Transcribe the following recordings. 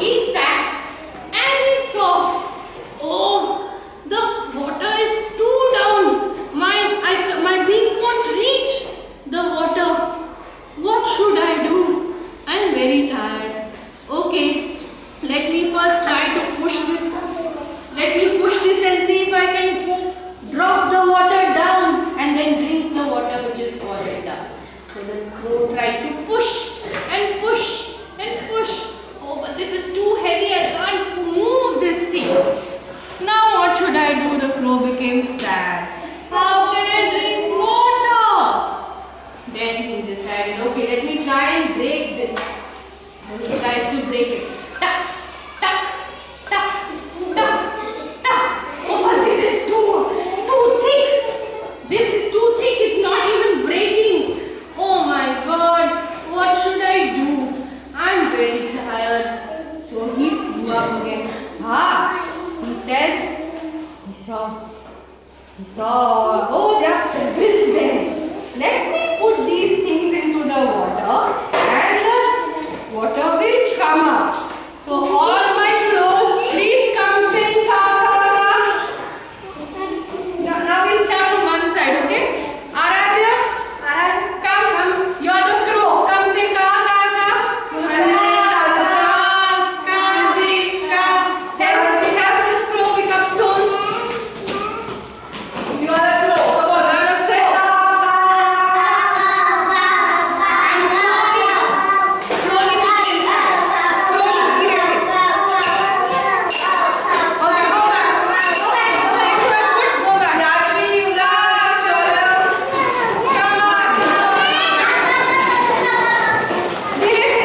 He sat and he saw, oh, the water is too down. My beak won't reach the water. What should I do? I'm very tired. Okay, let me first try to push this. Let me push this and see if I can drop the water down and then drink the water which is fallen down. So the crow tried to push and push and push. Oh, but this is too heavy. I can't move this thing. Now what should I do? The crow became sad. How can I drink water? Then he decided, okay, let me try and break this. So he tries to break it. Tuck, tuck, tuck, tuck, tuck. Oh, but this is too thick. This is too thick. It's not even breaking. Oh my God. What should I do? I'm very tired. So he flew up again. He says, he saw, oh, there are pebbles there. Let me put these things into the water and the water will come up. So all my crows, please come sing ka ka ka. Now we'll start from one side, okay? Aradhya, come. You're the crow. Come sing ka ka ka. Help this crow pick up stones. You are a crow. Come on, Arad, say ka ka ka. And slowly put it inside. Slowly erase it. Okay, go back. Go back. Rashmi, Raj, erase it. Erase it.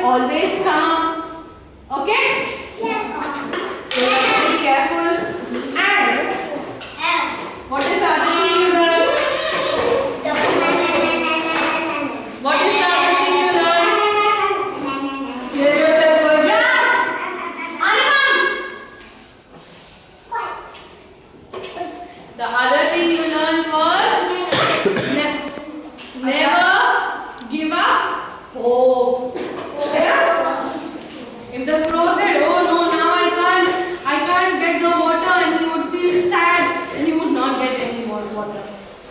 Always come up. Okay? So you have to be careful. And what is the other thing you learn? What is the other thing you learn? Hear yourself first. The other thing you learned was never give up hope. If the crow said, oh no, now I can't get the water, and he would feel sad and he would not get any more water.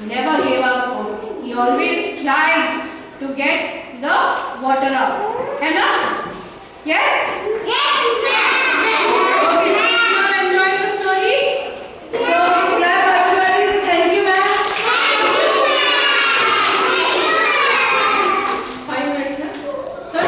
He never gave up hope. He always tried to get the water out. Henna? Yes?